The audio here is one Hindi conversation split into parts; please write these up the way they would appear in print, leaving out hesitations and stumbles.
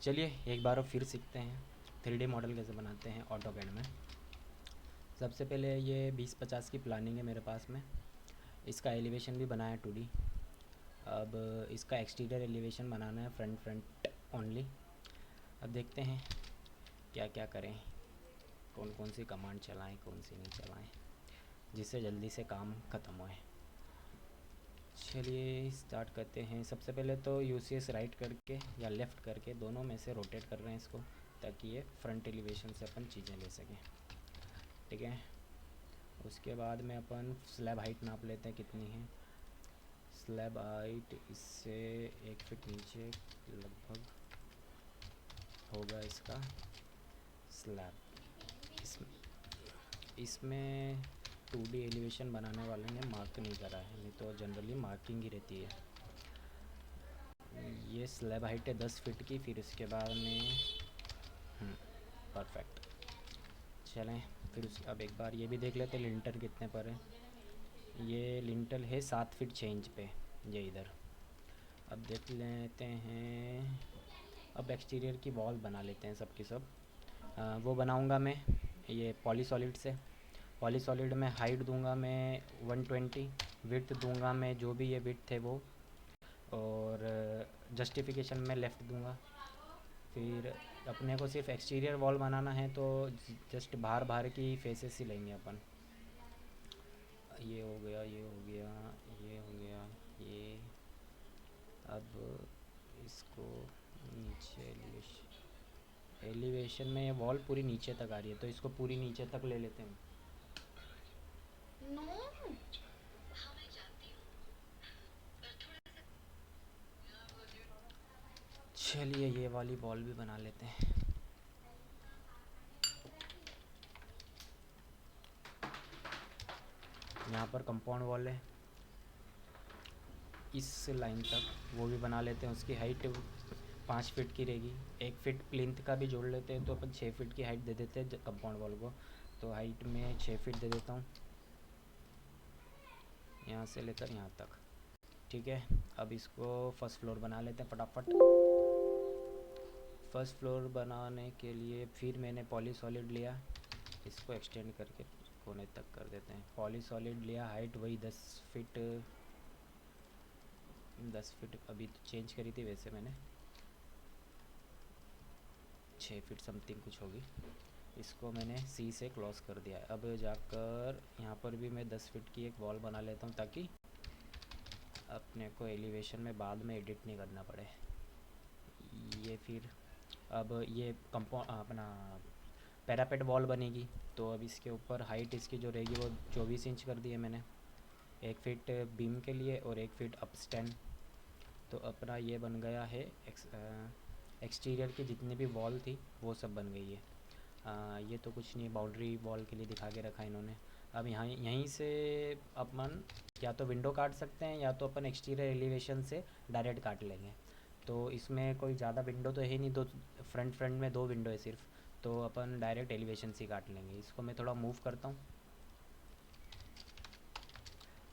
चलिए एक बार और फिर सीखते हैं 3D मॉडल कैसे बनाते हैं ऑटोकैड में। सबसे पहले ये 20-50 की प्लानिंग है मेरे पास में। इसका एलिवेशन भी बनाया 2D। अब इसका एक्सटीरियर एलिवेशन बनाना है, फ्रंट ओनली। अब देखते हैं क्या क्या करें, कौन कौन सी कमांड चलाएं, कौन सी नहीं चलाएं, जिससे जल्दी से काम ख़त्म होए। चलिए स्टार्ट करते हैं। सबसे पहले तो यूसीएस राइट करके या लेफ़्ट करके दोनों में से रोटेट कर रहे हैं इसको, ताकि ये फ्रंट एलिवेशन से अपन चीज़ें ले सकें। ठीक है, उसके बाद में अपन स्लैब हाइट नाप लेते हैं कितनी है। स्लैब हाइट इससे 1 फीट नीचे लगभग होगा इसका स्लैब। इसमें 2D एलिवेशन बनाने वाले ने मार्क नहीं करा है, नहीं तो जनरली मार्किंग ही रहती है। ये स्लैब हाइट है 10 फीट की। फिर उसके बाद में परफेक्ट। चलें फिर अब एक बार ये भी देख लेते हैं लिंटर कितने पर है। ये लिंटल है 7 फीट 6 इंच पे, ये इधर। अब देख लेते हैं, अब एक्सटीरियर की वॉल बना लेते हैं सबकी सब। वो बनाऊंगा मैं ये पॉलीसॉलिड से। पॉलीसॉलिड में हाइट दूंगा मैं 120, विड्थ दूंगा मैं जो भी ये विड्थ है वो, और जस्टिफिकेशन में लेफ़्ट दूंगा। फिर अपने को सिर्फ एक्सटीरियर वॉल बनाना है तो जस्ट बाहर बाहर की फेसेस ही लेंगे अपन। ये हो गया, ये हो गया, ये हो गया, ये। अब इसको नीचे एलिवेशन में ये वॉल पूरी नीचे तक आ रही है तो इसको पूरी नीचे तक ले लेते हैं। चलिए ये वाली वॉल भी बना लेते हैं। यहाँ पर कंपाउंड वॉल है इस लाइन तक, वो भी बना लेते हैं। उसकी हाइट 5 फीट की रहेगी। 1 फीट प्लिंथ का भी जोड़ लेते हैं तो अपन 6 फीट की हाइट दे देते हैं कंपाउंड वॉल को। तो हाइट में 6 फीट दे देता हूँ, यहाँ से लेकर यहाँ तक। ठीक है, अब इसको फर्स्ट फ्लोर बना लेते हैं फटाफट। फर्स्ट फ्लोर बनाने के लिए फिर मैंने पॉलीसॉलिड लिया, इसको एक्सटेंड करके कोने तक कर देते हैं। पॉलीसॉलिड लिया, हाइट वही 10 फीट। 10 फीट अभी तो चेंज करी थी, वैसे मैंने 6 फीट समथिंग कुछ होगी। इसको मैंने सी से क्लोज कर दिया है। अब जाकर यहाँ पर भी मैं 10 फीट की एक वॉल बना लेता हूँ, ताकि अपने को एलिवेशन में बाद में एडिट नहीं करना पड़े। ये फिर अब ये कंपाउंड अपना पैरापेट वॉल बनेगी, तो अब इसके ऊपर हाइट इसकी जो रहेगी वो 24 इंच कर दी है मैंने। 1 फीट बीम के लिए और 1 फीट अप स्टैंड। तो अपना ये बन गया है एक्सटीरियर की जितनी भी वॉल थी वो सब बन गई है। ये तो कुछ नहीं, बाउंड्री वॉल के लिए दिखा के रखा है इन्होंने। अब यहाँ यहीं से अपन या तो विंडो काट सकते हैं या तो अपन एक्सटीरियर एलिवेशन से डायरेक्ट काट लेंगे। तो इसमें कोई ज़्यादा विंडो तो है नहीं, दो फ्रंट में 2 विंडो है सिर्फ, तो अपन डायरेक्ट एलिवेशन से काट लेंगे। इसको मैं थोड़ा मूव करता हूँ।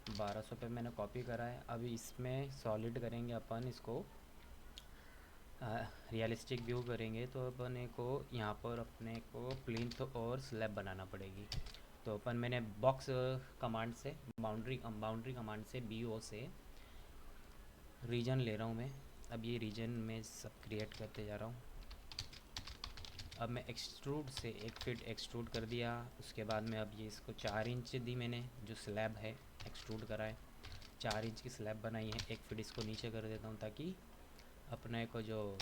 1200 पे मैंने कॉपी करा है। अब इसमें सॉलिड करेंगे अपन इसको, रियलिस्टिक व्यू करेंगे तो अपने को यहाँ पर अपने को प्लिंथ और स्लैब बनाना पड़ेगी। तो अपन मैंने बॉक्स कमांड से बाउंड्री कमांड से BO से रीजन ले रहा हूँ मैं। अब ये रीजन में सब क्रिएट करते जा रहा हूँ। अब मैं एक्सट्रूड से 1 फीट एक्सट्रूड कर दिया। उसके बाद में अब ये इसको 4 इंच दी मैंने, जो स्लैब है एक्सट्रूड करा है 4 इंच की स्लैब बनाई है। 1 फीट इसको नीचे कर देता हूँ ताकि अपने को जो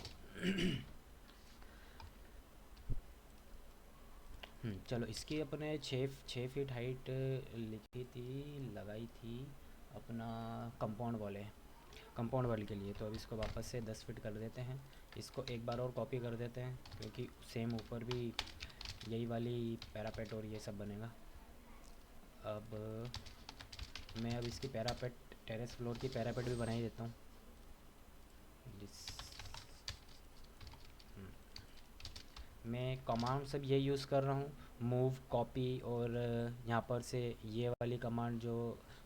चलो इसकी अपने 6 फीट हाइट लिखी थी, लगाई थी अपना कंपाउंड वॉल है, कंपाउंड वॉल के लिए। तो अब इसको वापस से 10 फीट कर देते हैं। इसको एक बार और कॉपी कर देते हैं, क्योंकि सेम ऊपर भी यही वाली पैरापेट और ये सब बनेगा। अब मैं अब इसकी पैरापेट, टेरेस फ्लोर की पैरापेट भी बना ही देता हूँ। मैं कमांड सब ये यूज़ कर रहा हूँ, मूव, कॉपी, और यहाँ पर से ये वाली कमांड जो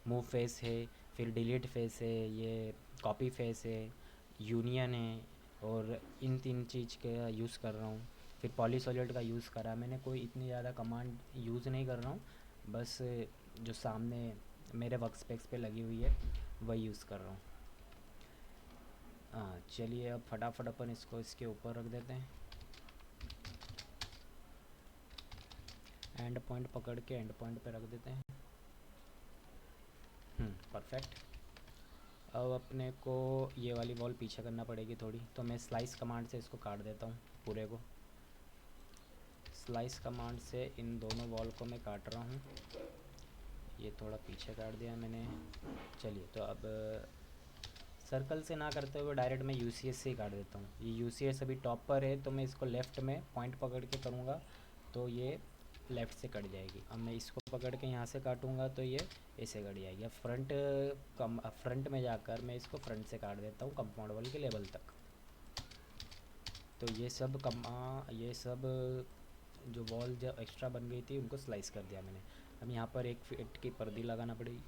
मूव फेस है, फिर डिलीट फेस है, ये कॉपी फेस है, यूनियन है, और इन 3 चीज़ का यूज़ कर रहा हूँ। फिर पॉलीसॉलिड का यूज़ करा मैंने, कोई इतनी ज़्यादा कमांड यूज़ नहीं कर रहा हूँ, बस जो सामने मेरे वर्क स्पेस पे लगी हुई है वही यूज़ कर रहा हूँ। हाँ चलिए अब फटाफट अपन इसको इसके ऊपर रख देते हैं। एंड पॉइंट पकड़ के एंड पॉइंट पे रख देते हैं। परफेक्ट। अब अपने को ये वाली वॉल पीछे करना पड़ेगी थोड़ी, तो मैं स्लाइस कमांड से इसको काट देता हूँ पूरे को। स्लाइस कमांड से इन दोनों वॉल को मैं काट रहा हूँ। ये थोड़ा पीछे काट दिया मैंने। चलिए तो अब सर्कल से ना करते हुए डायरेक्ट मैं यूसीएस से ही काट देता हूँ। ये यूसीएस अभी टॉप पर है, तो मैं इसको लेफ़्ट में पॉइंट पकड़ के करूँगा तो ये लेफ़्ट से कट जाएगी। अब मैं इसको पकड़ के यहाँ से काटूँगा तो ये ऐसे कट जाएगी। अब फ्रंट में जाकर मैं इसको फ्रंट से काट देता हूँ कंपाउंड वॉल के लेवल तक। तो ये सब जो वॉल जो एक्स्ट्रा बन गई थी उनको स्लाइस कर दिया मैंने। अब यहाँ पर 1 फीट की पर्दी लगाना पड़ेगी।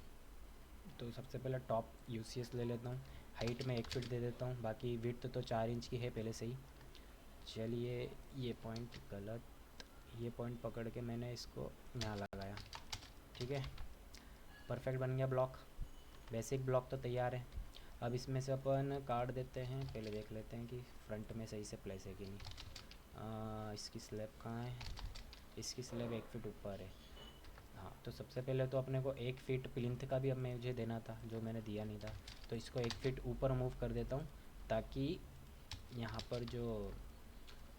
तो सबसे पहले टॉप यूसीएस ले लेता हूँ, हाइट में 1 फीट दे देता हूँ, बाकी विड्थ तो 4 इंच की है पहले से ही। चलिए ये पॉइंट गलत, ये पॉइंट पकड़ के मैंने इसको यहाँ लगाया। ठीक है, परफेक्ट बन गया ब्लॉक। बेसिक ब्लॉक तो तैयार है। अब इसमें से अपन काट देते हैं, पहले देख लेते हैं कि फ्रंट में सही से प्लेस है कि नहीं। इसकी स्लैब कहाँ है? इसकी स्लैब 1 फीट ऊपर है। हाँ तो सबसे पहले तो अपने को 1 फीट प्लिंथ का भी अब मुझे देना था, जो मैंने दिया नहीं था। तो इसको 1 फीट ऊपर मूव कर देता हूँ, ताकि यहाँ पर जो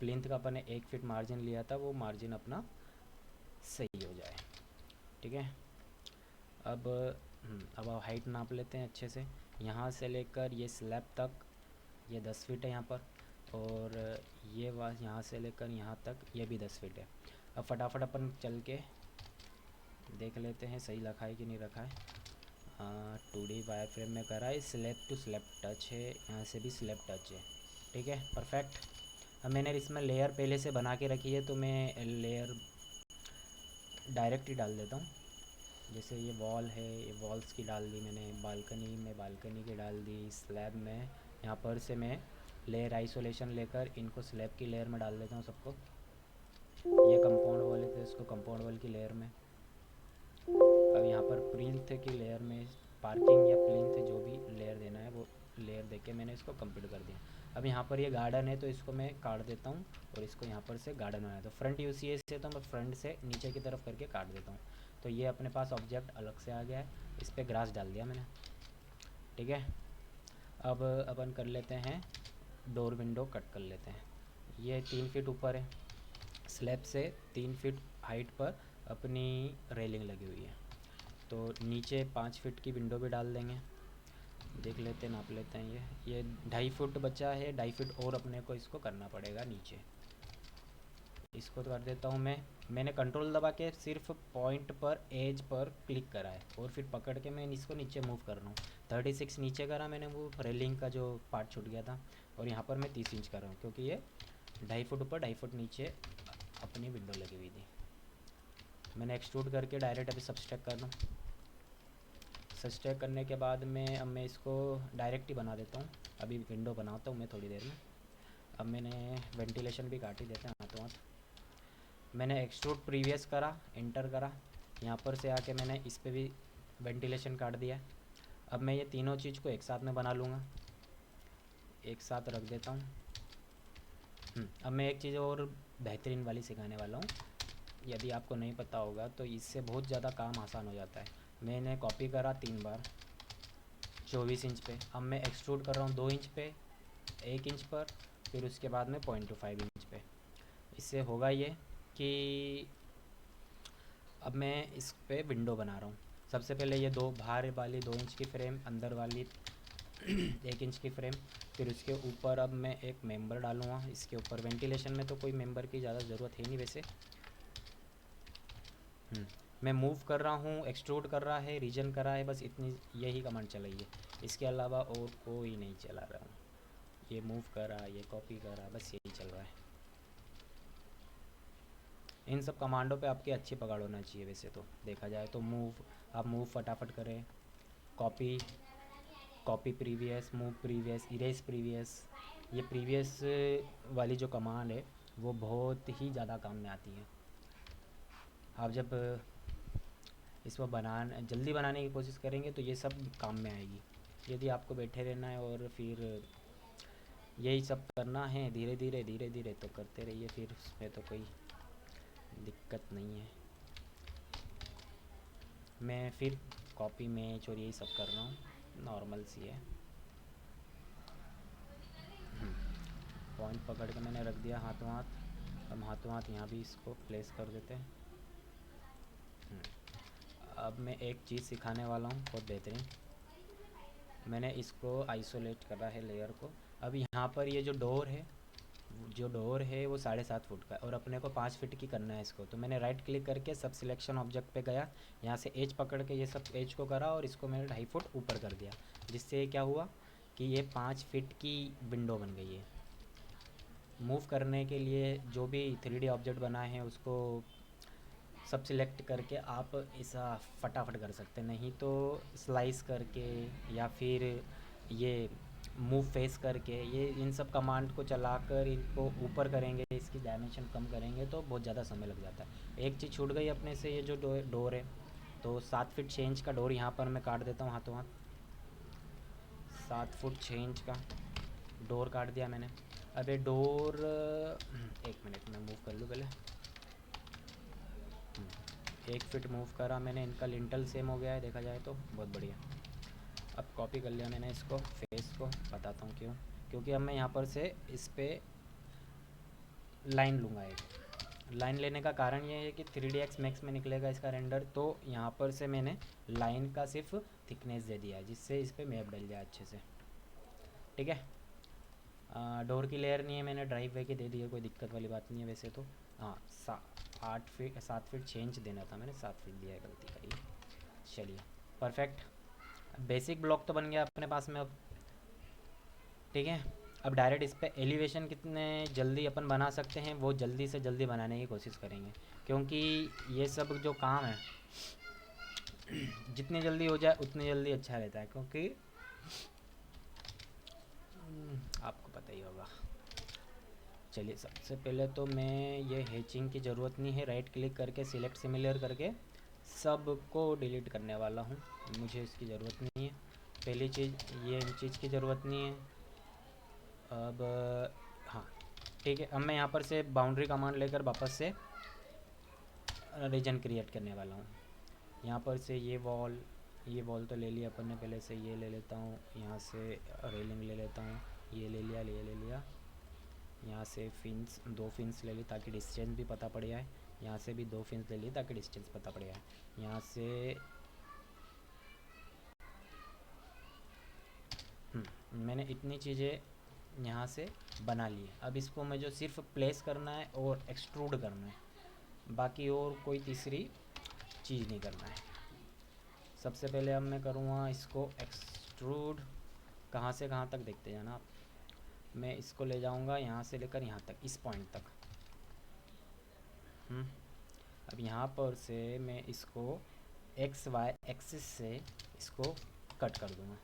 प्लिंथ का अपन ने 1 फीट मार्जिन लिया था वो मार्जिन अपना सही हो जाए। ठीक है, अब हाइट नाप लेते हैं अच्छे से। यहाँ से लेकर ये स्लैब तक ये 10 फीट है यहाँ पर, और ये यहाँ से लेकर यहाँ तक ये भी 10 फीट है। अब फटाफट अपन चल के देख लेते हैं सही रखा है कि नहीं रखा है। 2D वायर फ्रेम में करा है, स्लैब टू स्लैब टच है, यहाँ से भी स्लैब टच है। ठीक है, परफेक्ट। अब मैंने इसमें लेयर पहले से बना के रखी है, तो मैं लेयर डायरेक्ट ही डाल देता हूँ। जैसे ये वॉल है, ये वॉल्स की डाल दी मैंने, बालकनी में बालकनी की डाल दी, स्लैब में यहाँ पर से मैं लेयर आइसोलेशन लेकर इनको स्लैब की लेयर में डाल देता हूँ सबको। ये कंपाउंड वॉल है तो इसको कंपाउंड वॉल की लेयर में। अब यहाँ पर प्लिंथ की लेयर में पार्किंग या प्लिंथ जो भी लेयर देना है वो लेयर देके मैंने इसको कंप्लीट कर दिया। अब यहाँ पर ये गार्डन है तो इसको मैं काट देता हूँ और इसको यहाँ पर से गार्डन बनाया। तो फ्रंट यूसीएस से तो मैं फ्रंट से नीचे की तरफ करके काट देता हूँ। तो ये अपने पास ऑब्जेक्ट अलग से आ गया है, इस पर ग्रास डाल दिया मैंने। ठीक है, अब अपन कर लेते हैं डोर विंडो कट कर लेते हैं। ये 3 फीट ऊपर है, स्लैब से 3 फीट हाइट पर अपनी रेलिंग लगी हुई है, तो नीचे 5 फीट की विंडो भी डाल देंगे। देख लेते हैं, नाप लेते हैं। ये 2.5 फुट बचा है, 2.5 फीट और अपने को इसको करना पड़ेगा नीचे। इसको तो कर देता हूँ मैंने कंट्रोल दबा के सिर्फ पॉइंट पर एज पर क्लिक करा है और फिर पकड़ के मैं इसको नीचे मूव कर रहा हूँ। 36 नीचे करा मैंने, वो रेलिंग का जो पार्ट छूट गया था, और यहाँ पर मैं 30 इंच कर रहा हूँ क्योंकि ये 2.5 फुट ऊपर 2.5 फुट नीचे अपनी विंडो लगी हुई थी। मैंने एक्सट्रूड करके डायरेक्ट अभी सबस्ट्रैक्ट कर रहा हूँ। सबस्ट्रैक्ट करने के बाद अब मैं इसको डायरेक्ट ही बना देता हूँ। अभी विंडो बनाता हूँ मैं थोड़ी देर में। अब मैंने वेंटिलेशन भी काट ही देते हैं हाथों हाथ। मैंने एक्सट्रूड प्रीवियस करा, एंटर करा, यहाँ पर से आके मैंने इस पर भी वेंटिलेशन काट दिया। अब मैं ये तीनों चीज़ को एक साथ में बना लूँगा, एक साथ रख देता हूँ। अब मैं एक चीज़ और बेहतरीन वाली सिखाने वाला हूँ, यदि आपको नहीं पता होगा तो इससे बहुत ज़्यादा काम आसान हो जाता है। मैंने कॉपी करा 3 बार 24 इंच पे, अब मैं एक्सट्रूड कर रहा हूँ 2 इंच पे, 1 इंच पर, फिर उसके बाद में 0.25 इंच पे। इससे होगा ये कि अब मैं इस पे विंडो बना रहा हूँ। सबसे पहले ये बाहर वाली 2 इंच की फ्रेम, अंदर वाली 1 इंच की फ्रेम, फिर उसके ऊपर अब मैं एक मेंबर डालूँगा। इसके ऊपर वेंटिलेशन में तो कोई मेंबर की ज़्यादा ज़रूरत है नहीं वैसे। मैं मूव कर रहा हूँ, एक्सट्रूड कर रहा है, रीजन कर रहा है, बस इतनी यही कमांड चलाई है, इसके अलावा और कोई नहीं चला रहा हूँ। ये मूव कर रहा है, ये कॉपी कर रहा है, बस यही चल रहा है। इन सब कमांडों पे आपकी अच्छी पकड़ होना चाहिए वैसे तो देखा जाए तो। आप मूव फटाफट करें, copy previous, move previous, erase previous, ये प्रीवियस वाली जो कमांड है वो बहुत ही ज़्यादा काम में आती है। आप जब इसको जल्दी बनाने की कोशिश करेंगे तो ये सब काम में आएगी। यदि आपको बैठे रहना है और फिर यही सब करना है धीरे धीरे धीरे धीरे, तो करते रहिए, फिर उसमें तो कोई दिक्कत नहीं है। मैं फिर कॉपी मैच और यही सब कर रहा हूँ, नॉर्मल सी है। पॉइंट पकड़ के मैंने रख दिया हाथों हाथ। हम हाथों हाथ यहाँ भी इसको प्लेस कर देते हैं। अब मैं एक चीज़ सिखाने वाला हूँ बहुत बेहतरीन। मैंने इसको आइसोलेट करा है लेयर को। अब यहाँ पर ये जो डोर है वो 7.5 फुट का है और अपने को 5 फीट की करना है इसको। तो मैंने राइट क्लिक करके सब सिलेक्शन ऑब्जेक्ट पे गया, यहाँ से एज पकड़ के ये सब एज को करा और इसको मैंने 2.5 फुट ऊपर कर दिया, जिससे क्या हुआ कि ये 5 फीट की विंडो बन गई है। मूव करने के लिए जो भी 3D ऑब्जेक्ट बनाए हैं उसको सब सिलेक्ट करके आप ऐसा फटाफट कर सकते हैं, नहीं तो स्लाइस करके या फिर ये मूव फेस करके ये इन सब कमांड को चलाकर इनको ऊपर करेंगे, इसकी डायमेंशन कम करेंगे तो बहुत ज़्यादा समय लग जाता है। एक चीज़ छूट गई अपने से, ये जो डोर है, तो 7 फीट चेंज का डोर यहाँ पर मैं काट देता हूँ हाथों हाथ। 7 फुट चेंज का डोर काट दिया मैंने। अब ये डोर 1 मिनट में मूव कर लूँ पहले। 1 फीट मूव करा मैंने, इनका लिंटल सेम हो गया है देखा जाए तो, बहुत बढ़िया। अब कॉपी कर लिया मैंने इसको, फेस को बताता हूँ क्यों। क्योंकि अब मैं यहाँ पर से इस पर लाइन लूँगा। एक लाइन लेने का कारण ये है कि 3ds Max में निकलेगा इसका रेंडर, तो यहाँ पर से मैंने लाइन का सिर्फ थिकनेस दे दिया है जिससे इस पर मैप डल जाए अच्छे से। ठीक है, डोर की लेयर नहीं है, मैंने ड्राइव वे की दे दी है, कोई दिक्कत वाली बात नहीं है वैसे तो। हाँ 7 फीट चेंज देना था, मैंने 7 फीट दिया है, गलती करी। चलिए परफेक्ट, बेसिक ब्लॉक तो बन गया अपने पास में अब। ठीक है, अब डायरेक्ट इस पर एलिवेशन कितने जल्दी अपन बना सकते हैं वो जल्दी से जल्दी बनाने की कोशिश करेंगे, क्योंकि ये सब जो काम है जितनी जल्दी हो जाए उतनी जल्दी अच्छा रहता है, क्योंकि आपको पता ही होगा। चलिए सबसे पहले तो मैं ये हैचिंग की ज़रूरत नहीं है, राइट क्लिक करके सिलेक्ट सिमिलर करके सबको डिलीट करने वाला हूँ, मुझे इसकी ज़रूरत नहीं है। पहली चीज़ ये इन चीज़ की ज़रूरत नहीं है। अब हाँ ठीक है, अब मैं यहाँ पर से बाउंड्री कमांड लेकर वापस से रीजन क्रिएट करने वाला हूँ। यहाँ पर से ये वॉल तो ले लिया अपन ने पहले से, ये ले लेता हूँ, यहाँ से रेलिंग ले लेता हूँ, ये ले लिया। यहाँ से फिंस 2 फिंस ले ली ताकि डिस्टेंस भी पता पड़ जाए, यहाँ से भी 2 फिंस ले ली ताकि डिस्टेंस पता पड़ जाए। यहाँ से मैंने इतनी चीज़ें यहाँ से बना ली है। अब इसको मुझे सिर्फ प्लेस करना है और एक्सट्रूड करना है, बाकी और कोई तीसरी चीज़ नहीं करना है। सबसे पहले अब मैं करूँगा इसको एक्सट्रूड, कहाँ से कहाँ तक देखते जाना आप। मैं इसको ले जाऊँगा यहाँ से लेकर यहाँ तक, इस पॉइंट तक। अब यहाँ पर से मैं इसको XY एक्सिस से इसको कट कर दूँगा।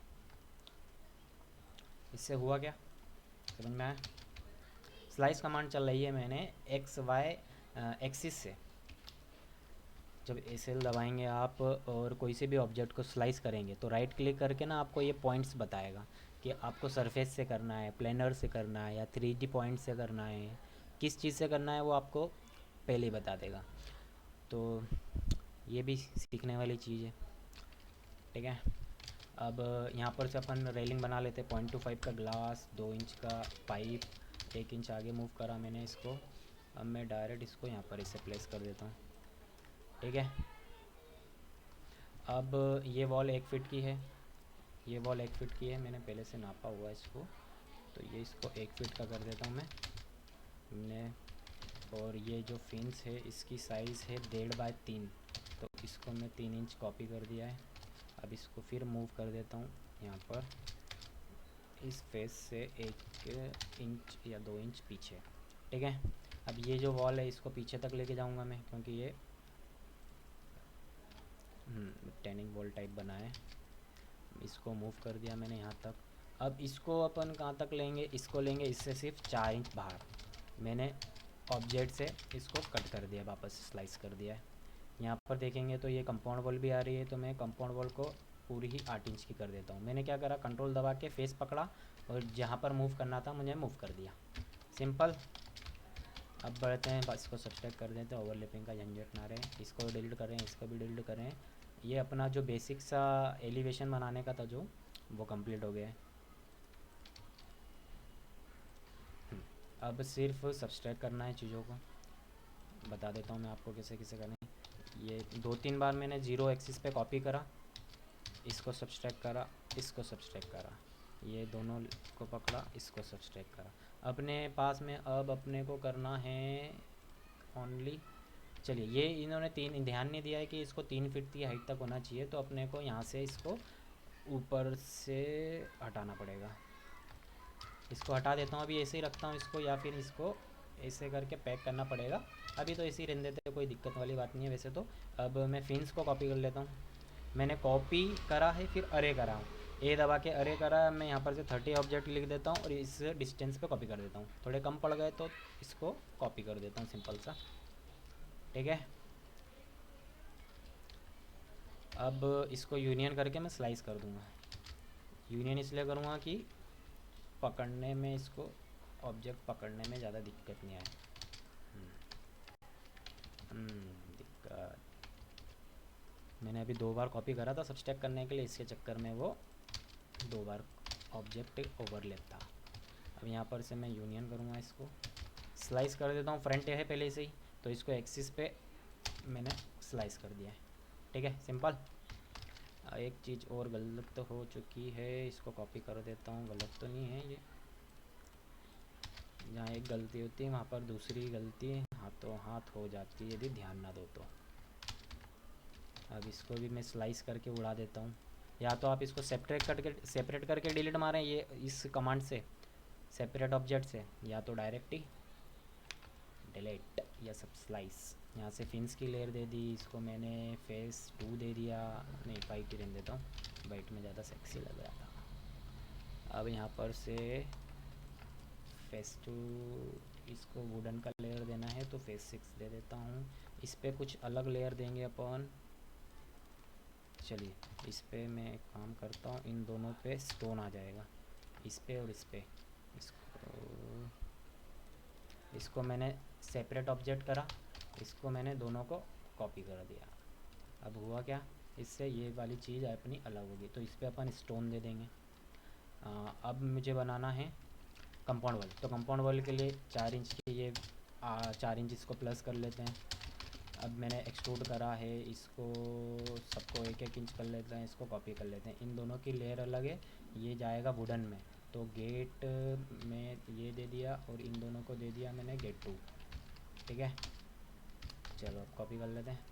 इससे हुआ क्या समझ में आया? स्लाइस कमांड चल रही है मैंने XY एक्सिस से। जब SL दबाएंगे आप और कोई से भी ऑब्जेक्ट को स्लाइस करेंगे तो राइट क्लिक करके ना आपको ये पॉइंट्स बताएगा कि आपको सरफेस से करना है, प्लेनर से करना है या 3D पॉइंट से करना है, किस चीज़ से करना है वो आपको पहले ही बता देगा। तो ये भी सीखने वाली चीज़ है। ठीक है, अब यहाँ पर से अपन रेलिंग बना लेते हैं। 0.25 का ग्लास, 2 इंच का पाइप, 1 इंच आगे मूव करा मैंने इसको। अब मैं डायरेक्ट इसको यहाँ पर इसे प्लेस कर देता हूँ। ठीक है, अब ये वॉल 1 फीट की है, ये वॉल 1 फीट की है, मैंने पहले से नापा हुआ है इसको, तो ये इसको 1 फीट का कर देता हूँ मैं। और ये जो फिंस है इसकी साइज़ है 1.5 बाय 3, तो इसको मैं 3 इंच कॉपी कर दिया है। अब इसको फिर मूव कर देता हूँ यहाँ पर इस फेस से 1 इंच या 2 इंच पीछे। ठीक है, अब ये जो वॉल है इसको पीछे तक लेके जाऊँगा मैं, क्योंकि ये टेनिंग वॉल टाइप बना है। इसको मूव कर दिया मैंने यहाँ तक। अब इसको अपन कहाँ तक लेंगे, इसको लेंगे इससे सिर्फ 4 इंच बाहर। मैंने ऑब्जेक्ट से इसको कट कर दिया, वापस स्लाइस कर दिया है। यहाँ पर देखेंगे तो ये कंपाउंड वॉल भी आ रही है, तो मैं कंपाउंड वॉल को पूरी ही 8 इंच की कर देता हूँ। मैंने क्या करा, कंट्रोल दबा के फेस पकड़ा और जहाँ पर मूव करना था मुझे मूव कर दिया, सिंपल। अब बढ़ते हैं, बस इसको सब्सट्रैक्ट कर देते हैं, ओवरलैपिंग का झंझट ना रहे। इसको डिलीट करें, इसको भी डिलीट करें। ये अपना जो बेसिक सा एलिवेशन बनाने का था जो, वो कंप्लीट हो गया है। अब सिर्फ सब्सट्रैक्ट करना है चीज़ों को। बता देता हूँ मैं आपको कैसे कैसे करें। ये 2-3 बार मैंने 0 एक्सिस पे कॉपी करा, इसको सब्सट्रैक्ट करा, इसको सब्सट्रैक्ट करा, ये दोनों को पकड़ा, इसको सब्सट्रैक्ट करा। अपने पास में अब अपने को करना है ओनली, चलिए ये इन्होंने 3 ध्यान नहीं दिया है कि इसको 3 फीट की हाइट तक होना चाहिए, तो अपने को यहाँ से इसको ऊपर से हटाना पड़ेगा। इसको हटा देता हूँ, अभी ऐसे ही रखता हूँ इसको, या फिर इसको ऐसे करके पैक करना पड़ेगा। अभी तो ऐसे ही रहने देते हैं, कोई दिक्कत वाली बात नहीं है वैसे तो। अब मैं फिन्स को कॉपी कर लेता हूँ। मैंने कॉपी करा है, फिर अरे करा हूँ, ए दबा के अरे करा। मैं यहाँ पर से 30 ऑब्जेक्ट लिख देता हूँ और इस डिस्टेंस पे कॉपी कर देता हूँ। थोड़े कम पड़ गए तो इसको कॉपी कर देता हूँ, सिंपल सा, ठीक है। अब इसको यूनियन करके मैं स्लाइस कर दूँगा। यूनियन इसलिए करूँगा कि पकड़ने में, इसको ऑब्जेक्ट पकड़ने में ज़्यादा दिक्कत नहीं आए। दिक्कत, मैंने अभी 2 बार कॉपी करा था सब्सट्रैक्ट करने के लिए, इसके चक्कर में वो 2 बार ऑब्जेक्ट ओवरलैप था। अब यहाँ पर से मैं यूनियन करूँगा, इसको स्लाइस कर देता हूँ। फ्रंट है पहले से ही, तो इसको एक्सिस पे मैंने स्लाइस कर दिया है, ठीक है, सिंपल। एक चीज़ और गलत तो हो चुकी है, इसको कॉपी कर देता हूँ। गलत तो नहीं है ये, जहाँ एक गलती होती है वहाँ पर दूसरी गलती हाथों हाथ हो जाती है यदि ध्यान ना दो तो। अब इसको भी मैं स्लाइस करके उड़ा देता हूँ। या तो आप इसको सेपरेट करके डिलीट मारें ये इस कमांड से, सेपरेट ऑब्जेक्ट से, या तो डायरेक्ट ही डिलीट या सब स्लाइस। यहाँ से फिन्स की लेयर दे दी, इसको मैंने फेस 2 दे दिया, नहीं 5 की रहने देता हूँ, वाइट में ज़्यादा सेक्सी लग रहा था। अब यहाँ पर से फेस 2, इसको वुडन का लेयर देना है तो फेस 6 दे देता हूँ। इस पर कुछ अलग लेयर देंगे अपन। चलिए इस पे मैं एक काम करता हूँ, इन दोनों पे स्टोन आ जाएगा, इस पे और इस पे। इसको मैंने सेपरेट ऑब्जेक्ट करा, इसको मैंने दोनों को कॉपी कर दिया। अब हुआ क्या, इससे ये वाली चीज़ अपनी अलग होगी, तो इस पे अपन स्टोन दे देंगे। अब मुझे बनाना है कंपाउंड वॉल, तो कंपाउंड वॉल के लिए 4 इंच की ये 4 इंच इसको प्लस कर लेते हैं। अब मैंने एक्सट्रूड करा है, इसको सबको 1-1 इंच कर लेते हैं, इसको कॉपी कर लेते हैं। इन दोनों की लेयर अलग है, ये जाएगा वुडन में, तो गेट में ये दे दिया और इन दोनों को दे दिया मैंने गेट 2, ठीक है। चलो अब कॉपी कर लेते हैं।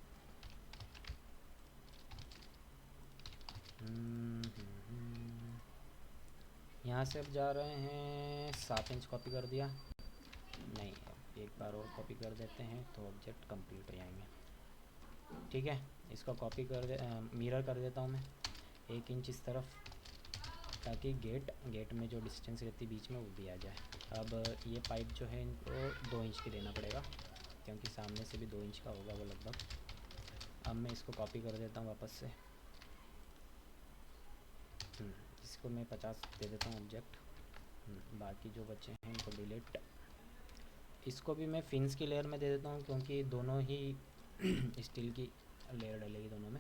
यहाँ से अब जा रहे हैं 7 इंच कॉपी कर दिया, नहीं अब एक बार और कॉपी कर देते हैं तो ऑब्जेक्ट कंप्लीट हो जाएंगे, ठीक है। इसको कॉपी कर दे, मिरर कर देता हूँ मैं 1 इंच इस तरफ, ताकि गेट में जो डिस्टेंस रहती है बीच में वो भी आ जाए। अब ये पाइप जो है इनको 2 इंच की देना पड़ेगा, क्योंकि सामने से भी 2 इंच का होगा वो लगभग। अब मैं इसको कॉपी कर देता हूँ वापस से। इसको मैं 50 दे देता हूँ ऑब्जेक्ट। बाकी जो बचे हैं इनको डिलीट। इसको भी मैं फिन्स की लेयर में दे देता हूँ, क्योंकि दोनों ही स्टील की लेयर डलेगी दोनों में।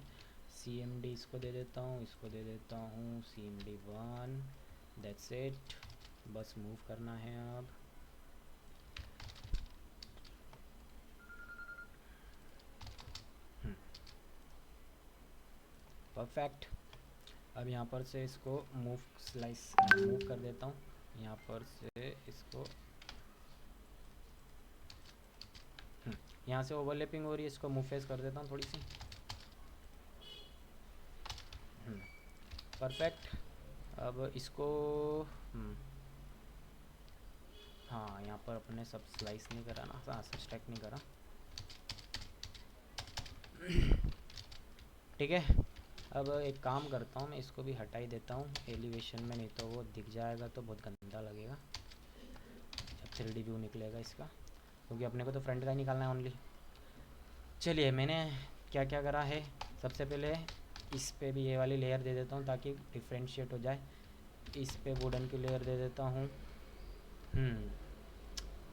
CMD इसको दे देता हूँ, इसको दे देता हूँ CMD 1, दैट्स इट। बस मूव करना है अब। परफेक्ट। अब यहाँ पर से इसको मूव कर देता हूँ, यहाँ पर से इसको यहाँ से ओवरलैपिंग हो रही है, इसको मूव फेस कर देता हूँ थोड़ी सी। परफेक्ट। अब इसको हाँ यहाँ पर अपने सब स्लाइस नहीं करा ना, हाँ सब्सट्रैक्ट नहीं करा, ठीक है। अब एक काम करता हूँ, मैं इसको भी हटा ही देता हूँ एलिवेशन में, नहीं तो वो दिख जाएगा तो बहुत गंदा लगेगा जब 3D व्यू निकलेगा इसका, क्योंकि अपने को तो फ्रंट का ही निकालना है ओनली। चलिए मैंने क्या क्या करा है, सबसे पहले इस पे भी ये वाली लेयर दे देता हूँ ताकि डिफ्रेंशिएट हो जाए। इस पे वुडन की लेयर दे देता हूँ।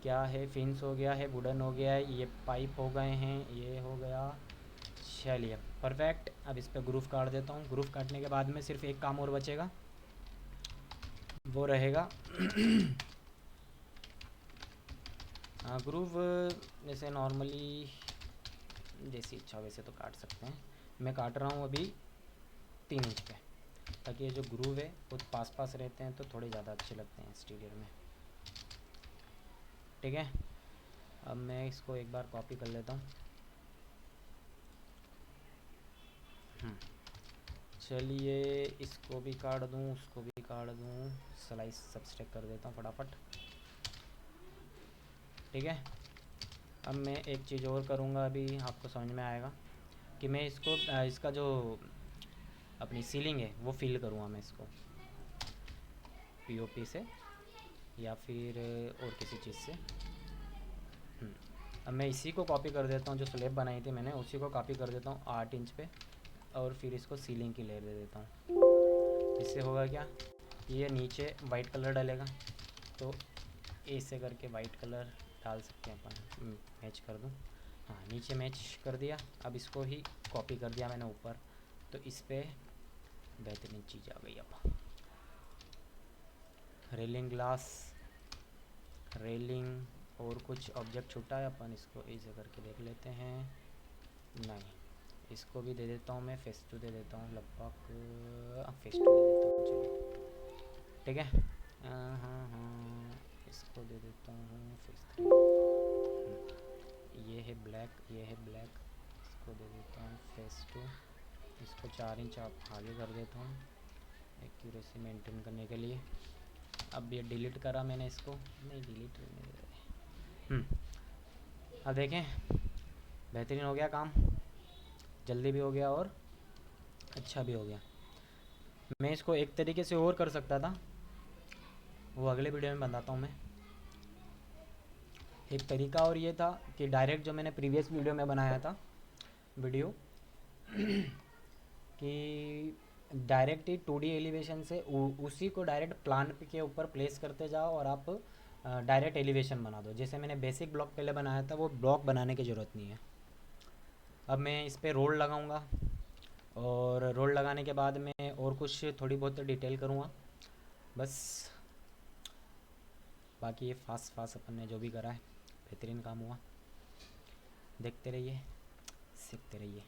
क्या है, फिंस हो गया है, वुडन हो गया है, ये पाइप हो गए हैं, ये हो गया। चलिए परफेक्ट। अब इस पे ग्रूव काट देता हूँ। ग्रूव काटने के बाद में सिर्फ एक काम और बचेगा, वो रहेगा ग्रूव जैसे नॉर्मली जैसी इच्छा वैसे तो काट सकते हैं। मैं काट रहा हूँ अभी 3 इंच पे, ताकि ये जो ग्रूव है वो पास पास रहते हैं तो थोड़े ज़्यादा अच्छे लगते हैं एक्सटीरियर में। ठीक है, अब मैं इसको एक बार कॉपी कर लेता हूँ। चलिए इसको भी काट दूँ, उसको भी काट दूँ, स्लाइस सब्सट्रैक्ट कर देता हूँ फटाफट। ठीक है, अब मैं एक चीज़ और करूँगा, अभी आपको समझ में आएगा कि मैं इसको इसका जो अपनी सीलिंग है वो फिल करूँगा मैं इसको पीओपी से या फिर और किसी चीज़ से। अब मैं इसी को कॉपी कर देता हूँ, जो स्लैब बनाई थी मैंने उसी को कॉपी कर देता हूँ 8 इंच पे, और फिर इसको सीलिंग की लेयर दे देता हूँ। इससे होगा क्या, ये नीचे वाइट कलर डालेगा, तो ऐसे करके वाइट कलर डाल सकते हैं अपन। मैच कर दूँ, हाँ नीचे मैच कर दिया। अब इसको ही कॉपी कर दिया मैंने ऊपर, तो इस पे बेहतरीन चीज़ आ गई। अब रेलिंग ग्लास, रेलिंग और कुछ ऑब्जेक्ट छूटा है, अपन इसको ऐसे करके देख लेते हैं। नहीं, इसको भी दे देता हूँ मैं, फेस 2 दे देता हूँ, लगभग फेस 2 दे देता हूँ। चलिए ठीक है, हाँ इसको दे देता हूँ फेस 3। ये है ब्लैक, ये है ब्लैक, इसको दे देता हूँ फेस 2। इसको 4 इंच आप आगे कर देता हूँ एक्यूरेसी मेंटेन करने के लिए। अब ये डिलीट करा मैंने इसको, नहीं डिलीट नहीं। अब देखें बेहतरीन हो गया काम, जल्दी भी हो गया और अच्छा भी हो गया। मैं इसको एक तरीके से और कर सकता था, वो अगले वीडियो में बताता हूँ मैं। एक तरीका और ये था कि डायरेक्ट जो मैंने प्रीवियस वीडियो में बनाया था वीडियो कि डायरेक्ट ही 2D एलिवेशन से उसी को डायरेक्ट प्लान के ऊपर प्लेस करते जाओ और आप डायरेक्ट एलिवेशन बना दो। जैसे मैंने बेसिक ब्लॉक पहले बनाया था, वो ब्लॉक बनाने की ज़रूरत नहीं है। अब मैं इस पर रोड लगाऊंगा, और रोड लगाने के बाद में और कुछ थोड़ी बहुत डिटेल करूँगा बस। बाकी ये फास्ट अपन ने जो भी करा है बेहतरीन काम हुआ। देखते रहिए, सीखते रहिए।